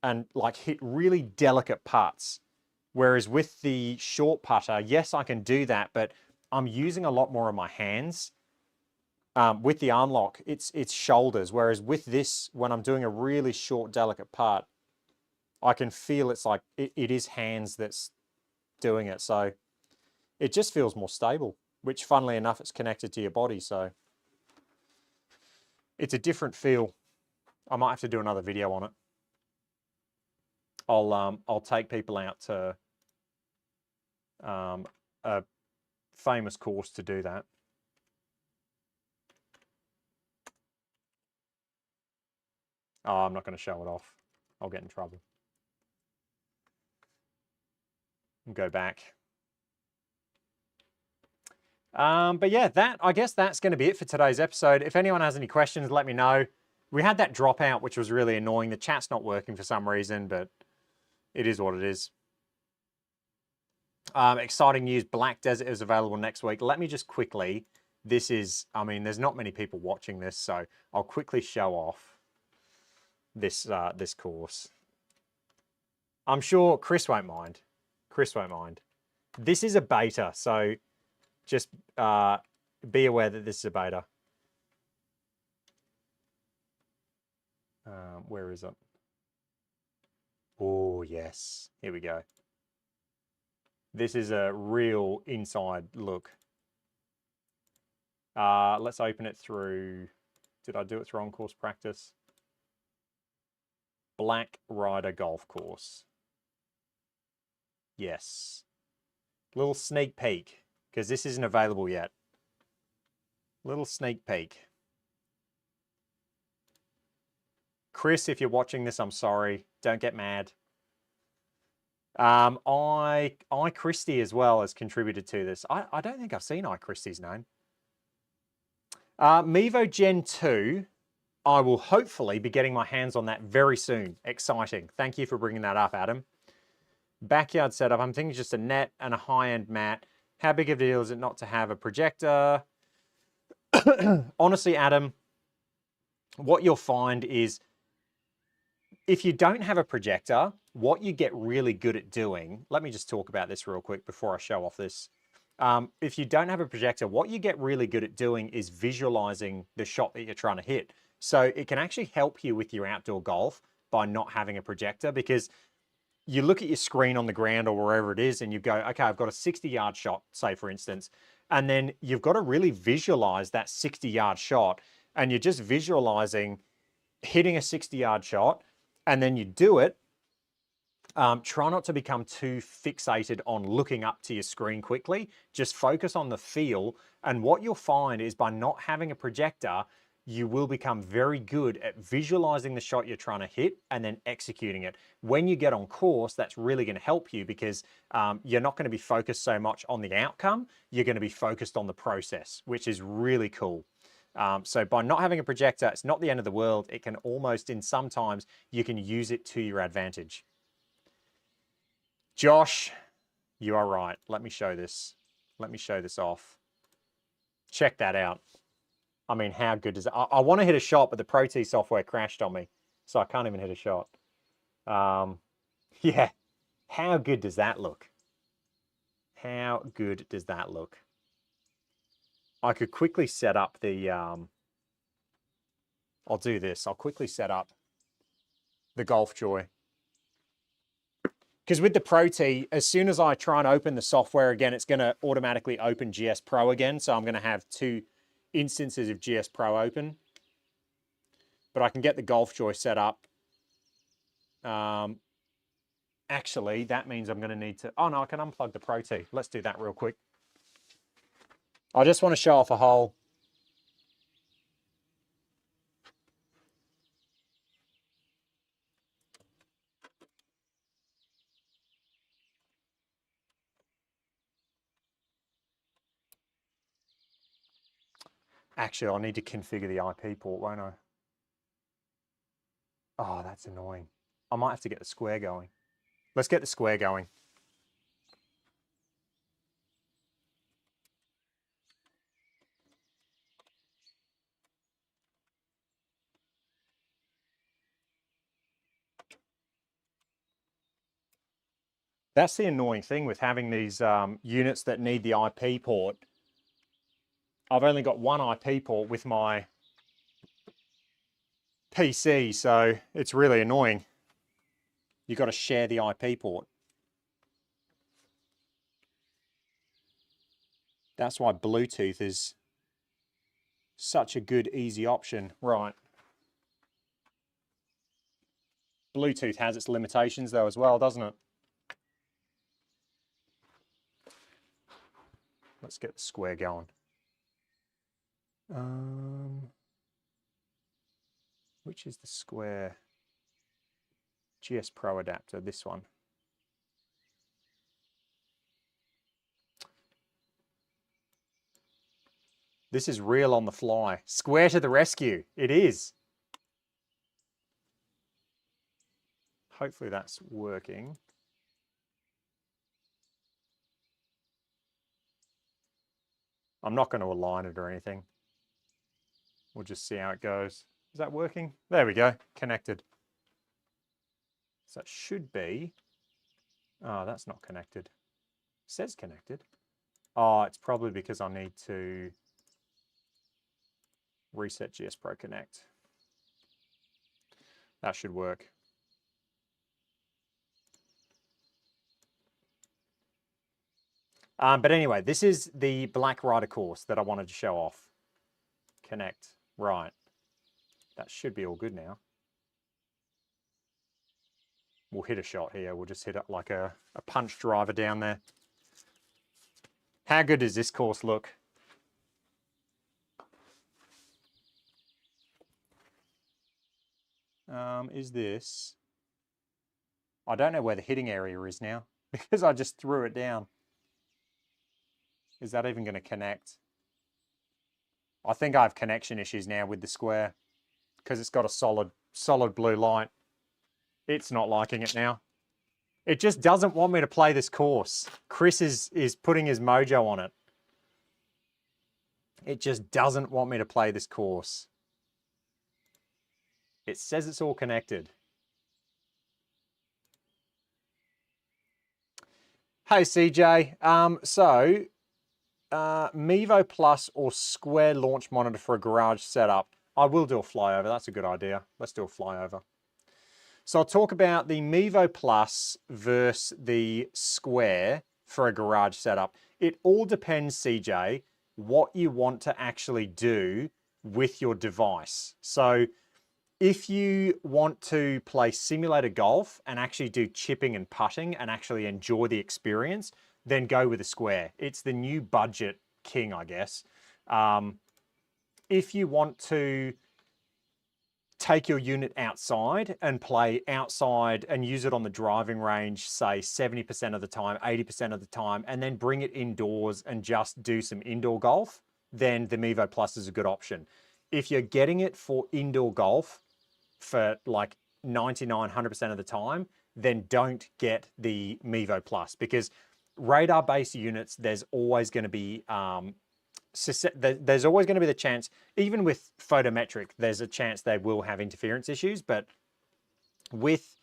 and like hit really delicate putts. Whereas with the short putter, yes, I can do that, but I'm using a lot more of my hands. With the arm lock, it's shoulders. Whereas with this, when I'm doing a really short, delicate putt, I can feel it's like it is hands that's doing it. So it just feels more stable, which funnily enough, it's connected to your body. So it's a different feel. I might have to do another video on it. I'll take people out to a famous course to do that. Oh, I'm not going to show it off. I'll get in trouble. And go back. But yeah, I guess that's going to be it for today's episode. If anyone has any questions, let me know. We had that dropout, which was really annoying. The chat's not working for some reason, but it is what it is. Exciting news, Black Desert is available next week. Let me just quickly, this is, I mean, there's not many people watching this, so I'll quickly show off this this course. I'm sure Chris won't mind. Chris won't mind. This is a beta, so just be aware that this is a beta. Where is it? Oh, yes. Here we go. This is a real inside look. Let's open it through, did I do it through on-course practice? Black Rider Golf Course. Yes. Little sneak peek, because this isn't available yet. Little sneak peek. Chris, if you're watching this, I'm sorry. Don't get mad. Christie as well has contributed to this. I don't think I've seen Christie's name. Mevo Gen 2, I will hopefully be getting my hands on that very soon. Exciting. Thank you for bringing that up, Adam. Backyard setup, I'm thinking just a net and a high-end mat. How big of a deal is it not to have a projector? Honestly, Adam, what you'll find is if you don't have a projector, what you get really good at doing, let me just talk about this real quick before I show off this. If you don't have a projector, what you get really good at doing is visualizing the shot that you're trying to hit. So it can actually help you with your outdoor golf by not having a projector, because you look at your screen on the ground or wherever it is and you go, okay, I've got a 60-yard shot, say for instance, and then you've got to really visualize that 60-yard shot, and you're just visualizing hitting a 60-yard shot, and then you do it. Try not to become too fixated on looking up to your screen quickly. Just focus on the feel. And what you'll find is by not having a projector, you will become very good at visualizing the shot you're trying to hit and then executing it. When you get on course, that's really going to help you, because you're not going to be focused so much on the outcome. You're going to be focused on the process, which is really cool. So by not having a projector, it's not the end of the world. It can almost, in sometimes, you can use it to your advantage. Josh, you are right. Let me show this. Let me show this off. Check that out. I mean, how good is it? I want to hit a shot, but the ProT software crashed on me, so I can't even hit a shot. Yeah, how good does that look? How good does that look? I could quickly set up the, I'll do this. I'll quickly set up the Golf Joy. Because with the ProT, as soon as I try and open the software again, it's going to automatically open GS Pro again. So I'm going to have 2 instances of GS Pro open. But I can get the Golf Joy set up. Actually, that means I'm going to need to... Oh, no, I can unplug the ProT. Let's do that real quick. I just want to show off a hole. Actually, I'll need to configure the IP port, won't I? Oh, that's annoying. I might have to get the square going. Let's get the square going. That's the annoying thing with having these units that need the IP port. I've only got one IP port with my PC, so it's really annoying. You've got to share the IP port. That's why Bluetooth is such a good, easy option. Right. Bluetooth has its limitations though as well, doesn't it? Let's get the square going. Which is the square? GS Pro adapter, this one. This is real on the fly. Square to the rescue. It is. Hopefully that's working. I'm not going to align it or anything. We'll just see how it goes. Is that working? There we go. Connected. So it should be... Oh, that's not connected. It says connected. Oh, it's probably because I need to reset GS Pro Connect. That should work. But anyway, this is the Black Rider course that I wanted to show off. Connect. Right. That should be all good now. We'll hit a shot here. We'll just hit it like a punch driver down there. How good does this course look? Is this... I don't know where the hitting area is now because I just threw it down. Is that even going to connect? I think I have connection issues now with the square because it's got a solid blue light. It's not liking it now. It just doesn't want me to play this course. Chris is putting his mojo on it. It just doesn't want me to play this course. It says it's all connected. Hey, CJ. Mevo Plus or Square launch monitor for a garage setup. I will do a flyover. That's a good idea. Let's do a flyover. So I'll talk about the Mevo Plus versus the Square for a garage setup. It all depends, CJ, what you want to actually do with your device. So if you want to play simulator golf and actually do chipping and putting and actually enjoy the experience, then go with the Square. It's the new budget king, I guess. If you want to take your unit outside and play outside and use it on the driving range, say 70% of the time, 80% of the time, and then bring it indoors and just do some indoor golf, then the Mevo Plus is a good option. If you're getting it for indoor golf for like 99, 100% of the time, then don't get the Mevo Plus, because radar-based units, there's always going to be the chance, even with photometric, there's a chance they will have interference issues, but with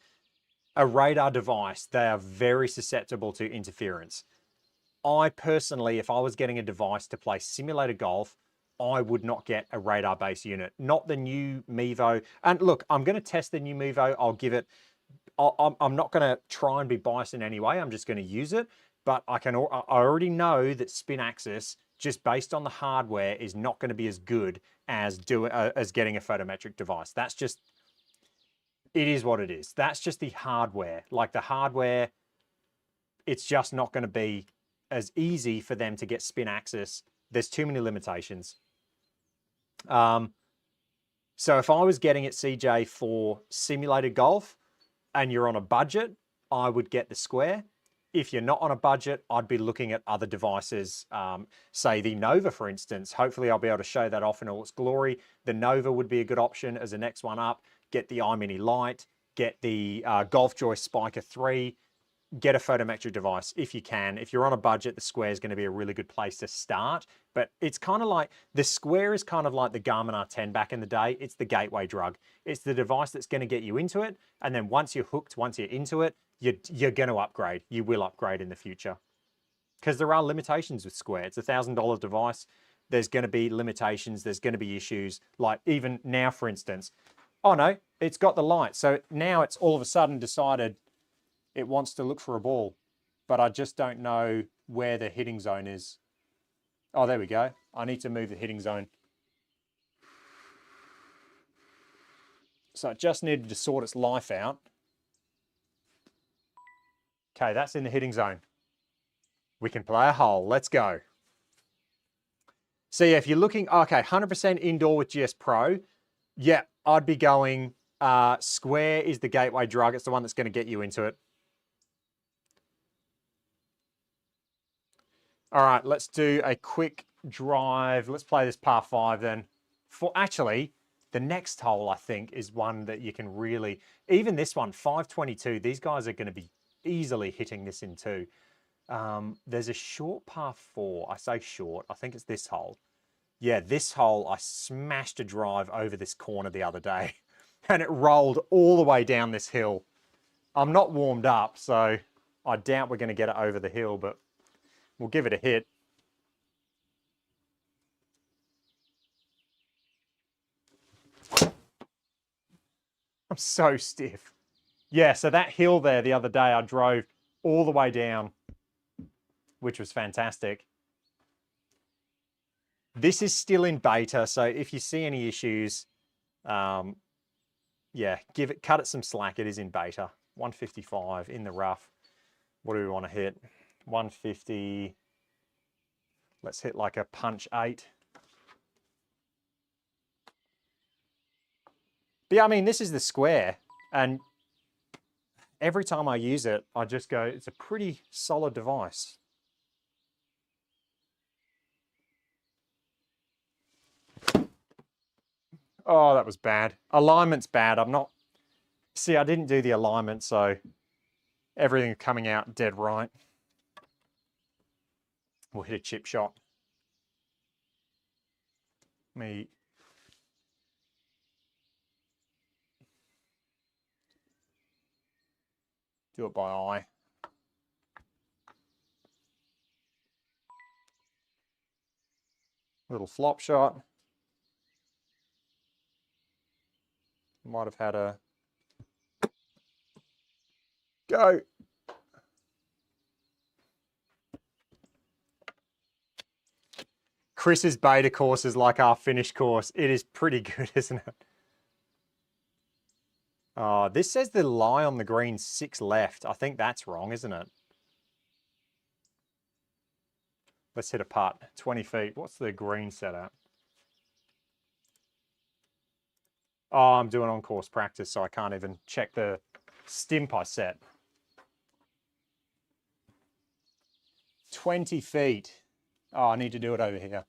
a radar device, they are very susceptible to interference. I personally, if I was getting a device to play simulator golf, I would not get a radar-based unit, not the new Mevo. And look, I'm going to test the new Mevo. I'll give it, I'm not going to try and be biased in any way. I'm just going to use it. But I already know that spin axis, just based on the hardware, is not going to be as good as getting a photometric device. That's just, it is what it is. That's just the hardware. Like the hardware, it's just not going to be as easy for them to get spin axis. There's too many limitations. So if I was getting it, CJ, for simulated golf and you're on a budget, I would get the Square. If you're not on a budget, I'd be looking at other devices, say the Nova, for instance. Hopefully I'll be able to show that off in all its glory. The Nova would be a good option as the next one up. Get the iMini Lite, get the GolfJoy Spiker 3, get a photometric device if you can. If you're on a budget, the Square is going to be a really good place to start. But it's kind of like, the Square is kind of like the Garmin R10 back in the day. It's the gateway drug. It's the device that's going to get you into it. And then once you're hooked, once you're into it, you're going to upgrade. You will upgrade in the future. Because there are limitations with Square. It's a $1,000 device. There's going to be limitations. There's going to be issues. Like even now, for instance, oh no, it's got the light. So now it's all of a sudden decided it wants to look for a ball, but I just don't know where the hitting zone is. Oh, there we go. I need to move the hitting zone. So it just needed to sort its life out. Okay, that's in the hitting zone. We can play a hole. Let's go. So yeah, if you're looking, okay, 100% indoor with GS Pro, yeah, I'd be going, Square is the gateway drug. It's the one that's going to get you into it. All right, let's do a quick drive. Let's play this par 5 then. Actually, the next hole, I think, is one that you can really, even this one, 522, these guys are going to be easily hitting this in two. There's a short par 4. I say short, I think it's this hole. Yeah, this hole, I smashed a drive over this corner the other day and it rolled all the way down this hill. I'm not warmed up, so I doubt we're going to get it over the hill, but we'll give it a hit. I'm so stiff. Yeah, so that hill there the other day, I drove all the way down, which was fantastic. This is still in beta, so if you see any issues, yeah, cut it some slack. It is in beta. 155 in the rough. What do we want to hit? 150. Let's hit like a punch 8. But yeah, I mean, this is the Square, and every time I use it, I just go, it's a pretty solid device. Oh, that was bad. Alignment's bad. See, I didn't do the alignment, so Everything coming out dead right. We'll hit a chip shot. Me. Do it by eye. Little flop shot. Might have had a go. Chris's beta course is like our finish course. It is pretty good, isn't it? Oh, this says the lie on the green 6 left. I think that's wrong, isn't it? Let's hit a putt. 20 feet. What's the green set at? Oh, I'm doing on-course practice, so I can't even check the stimp I set. 20 feet. Oh, I need to do it over here.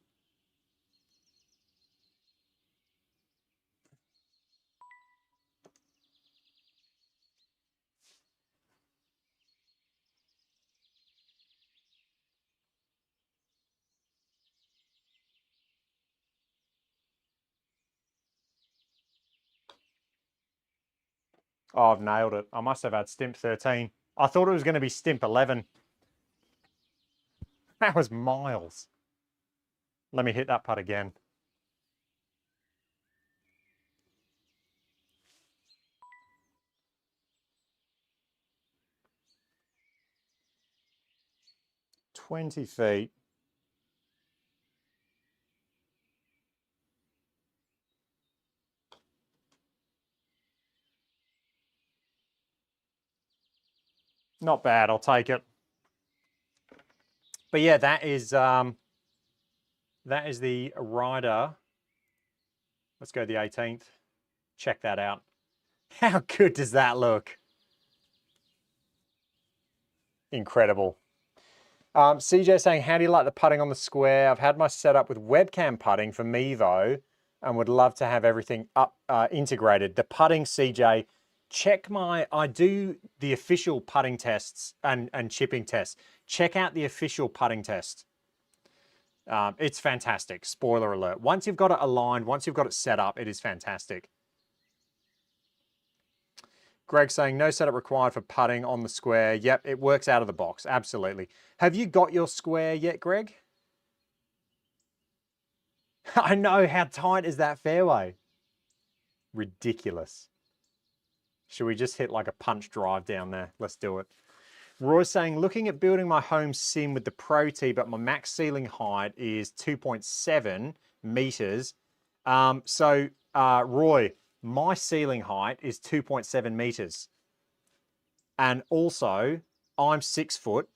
Oh, I've nailed it. I must have had stimp 13. I thought it was going to be stimp 11. That was miles. Let me hit that putt again. $20 feet. Not bad. I'll take it. But yeah, that is the rider. Let's go the 18th. Check that out. How good does that look? Incredible. CJ saying, how do you like the putting on the square? I've had my setup with webcam putting for me though, and would love to have everything up integrated. The putting, CJ, check I do the official putting tests and chipping tests. Check out the official putting test. It's fantastic. Spoiler alert. Once you've got it aligned, once you've got it set up, it is fantastic. Greg saying, no setup required for putting on the square. Yep, it works out of the box. Absolutely. Have you got your square yet, Greg? I know. How tight is that fairway? Ridiculous. Should we just hit like a punch drive down there? Let's do it. Roy's saying, looking at building my home sim with the ProT, but my max ceiling height is 2.7 meters. Roy, my ceiling height is 2.7 meters. And also, I'm 6 foot.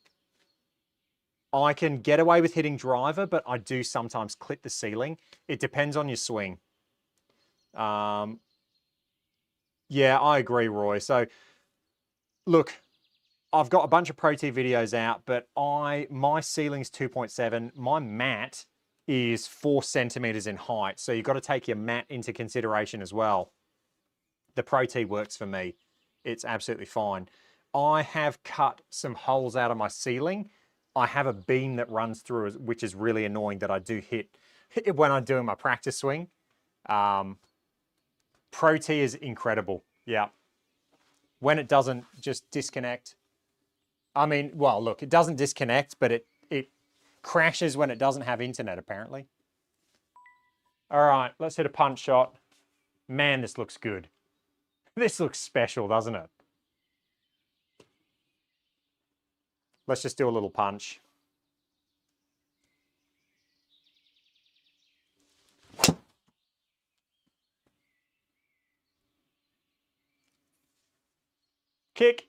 I can get away with hitting driver, but I do sometimes clip the ceiling. It depends on your swing. Yeah, I agree, Roy. So, look, I've got a bunch of ProT videos out, but my ceiling's 2.7. My mat is 4 centimeters in height. So you've got to take your mat into consideration as well. The ProT works for me. It's absolutely fine. I have cut some holes out of my ceiling. I have a beam that runs through, which is really annoying that I do hit when I'm doing my practice swing. ProT is incredible. Yeah. When it doesn't just disconnect. I mean, well, look, it doesn't disconnect, but it crashes when it doesn't have internet, apparently. All right, let's hit a punch shot. Man, this looks good. This looks special, doesn't it? Let's just do a little punch. Kick.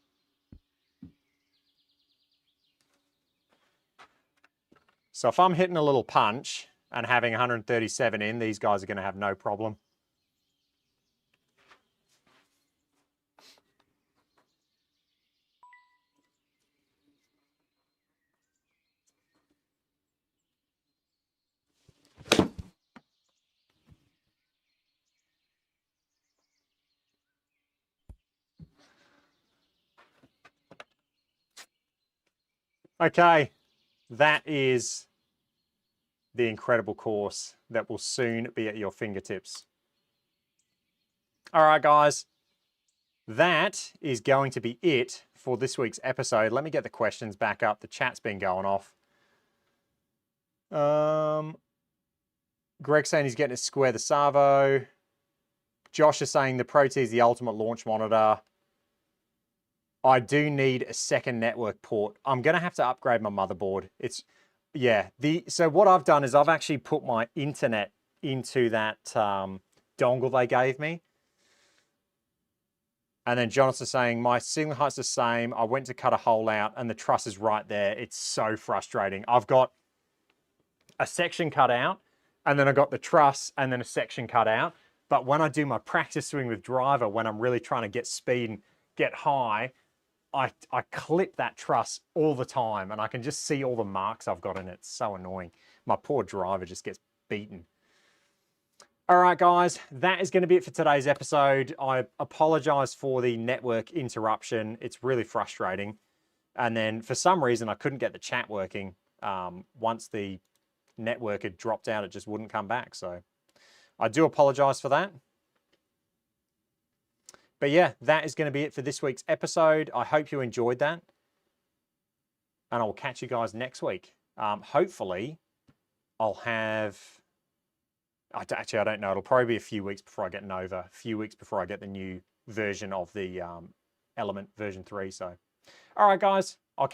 So if I'm hitting a little punch and having 137 in, these guys are going to have no problem. Okay, that is the incredible course that will soon be at your fingertips. All right, guys, that is going to be it for this week's episode. Let me get the questions back up. The chat's been going off. Greg saying he's getting a Square the Savo. Josh is saying the ProT is the ultimate launch monitor. I do need a second network port. I'm going to have to upgrade my motherboard. So what I've done is I've actually put my internet into that dongle they gave me. And then Jonathan's saying, my ceiling height's the same. I went to cut a hole out and the truss is right there. It's so frustrating. I've got a section cut out and then I got the truss and then a section cut out. But when I do my practice swing with driver, when I'm really trying to get speed and get high, I clip that truss all the time and I can just see all the marks I've got in it. It's so annoying. My poor driver just gets beaten. All right, guys, that is going to be it for today's episode. I apologize for the network interruption. It's really frustrating. And then for some reason, I couldn't get the chat working. Once the network had dropped out, it just wouldn't come back. So I do apologize for that. But yeah, that is going to be it for this week's episode. I hope you enjoyed that. And I will catch you guys next week. Hopefully, I'll have... Actually, I don't know. It'll probably be a few weeks before I get Nova, a few weeks before I get the new version of the Element version 3. So, all right, guys,